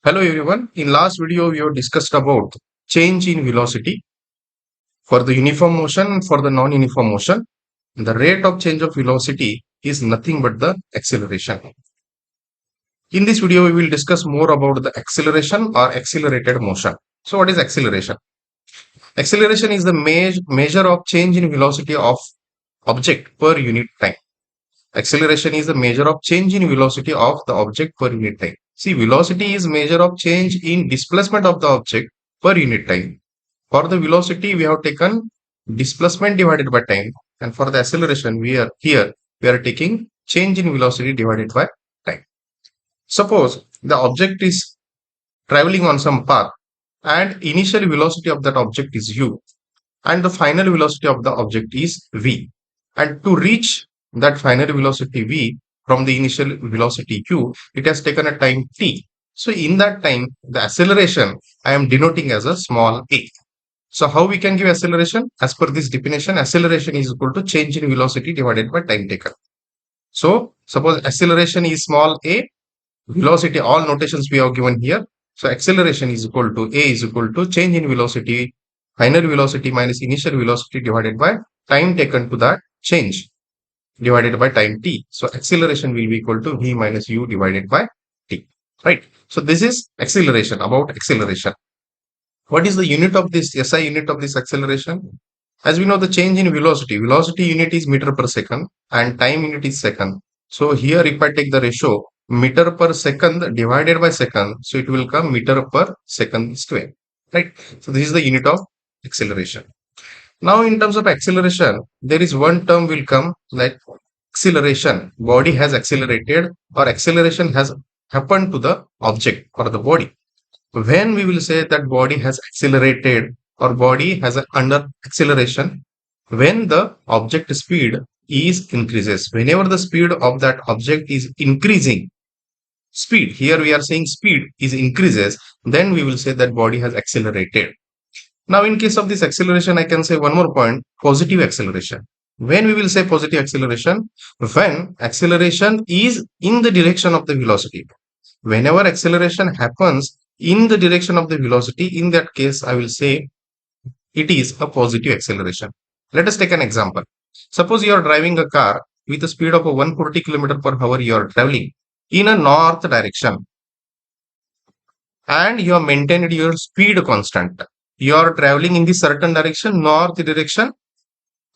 Hello everyone. In last video, we have discussed about change in velocity for the uniform motion and for the non-uniform motion. The rate of change of velocity is nothing but the acceleration. In this video, we will discuss more about the acceleration or accelerated motion. So what is acceleration? Acceleration is the measure of change in velocity of object per unit time. Acceleration is the measure of change in velocity of the object per unit time. See, velocity is measure of change in displacement of the object per unit time. For the velocity, we have taken displacement divided by time, and for the acceleration, we are taking change in velocity divided by time. Suppose the object is traveling on some path, and initial velocity of that object is u, and the final velocity of the object is v. And to reach that final velocity v from the initial velocity u, it has taken a time t. So in that time, the acceleration I am denoting as a small a. So how we can give acceleration? As per this definition, acceleration is equal to change in velocity divided by time taken. So suppose acceleration is small a, velocity, all notations we have given here. So acceleration is equal to a is equal to change in velocity, final velocity minus initial velocity divided by time taken to that change divided by time t. So acceleration will be equal to v minus u divided by t, right? So this is acceleration, about acceleration. What is the unit of this SI unit of this acceleration? As we know, the change in velocity unit is meter per second and time unit is second. So here if I take the ratio meter per second divided by second, so it will come meter per second square, right? So this is the unit of acceleration. Now in terms of acceleration, there is one term will come like acceleration. Body has accelerated or acceleration has happened to the object or the body. When we will say that body has accelerated or body has an under acceleration, when the object speed is increases, whenever the speed of that object is increasing, speed, here we are saying speed is increases, then we will say that body has accelerated. Now in case of this acceleration, I can say one more point, positive acceleration. When we will say positive acceleration, when acceleration is in the direction of the velocity. Whenever acceleration happens in the direction of the velocity, in that case, I will say it is a positive acceleration. Let us take an example. Suppose you are driving a car with a speed of 140 km per hour, you are traveling in a north direction and you have maintained your speed constant. You are traveling in this certain direction, north direction.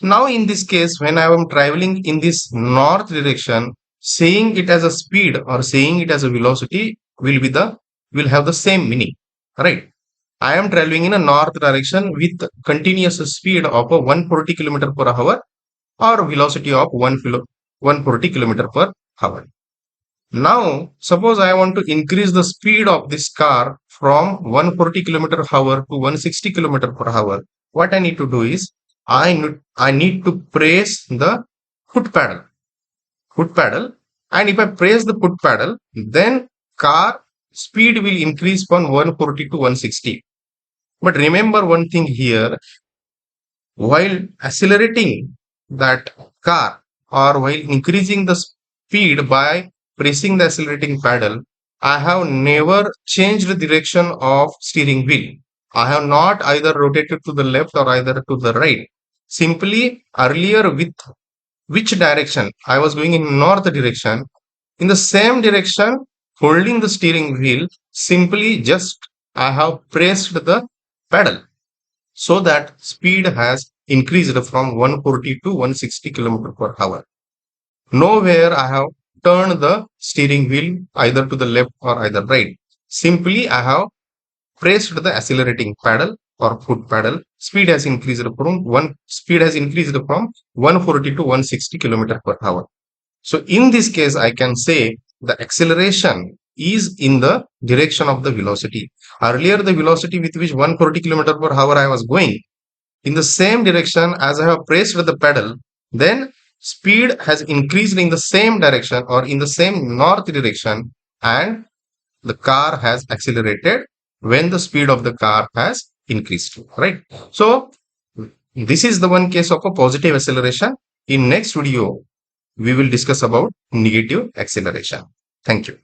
Now in this case, when I am traveling in this north direction, saying it as a speed or saying it as a velocity will have the same meaning, right? I am traveling in a north direction with continuous speed of 140 km per hour or velocity of 140 km per hour. Now, suppose I want to increase the speed of this car from 140 km per hour to 160 km per hour. What I need to do is I need to press the foot pedal, and if I press the foot pedal, then car speed will increase from 140 to 160. But remember one thing here, while accelerating that car or while increasing the speed by pressing the accelerating pedal, I have never changed the direction of steering wheel. I have not either rotated to the left or either to the right. Simply earlier with which direction I was going in north direction, in the same direction holding the steering wheel, simply just I have pressed the pedal so that speed has increased from 140 to 160 km per hour. Nowhere I have turned the steering wheel either to the left or either right. Simply I have pressed the accelerating pedal or foot pedal. Speed has increased from 140 to 160 km per hour. So in this case, I can say the acceleration is in the direction of the velocity. Earlier, the velocity with which 140 km per hour I was going, in the same direction as I have pressed the pedal, then speed has increased in the same direction or in the same north direction, and the car has accelerated when the speed of the car has increased, right? So this is the one case of a positive acceleration. In next video, we will discuss about negative acceleration. Thank you.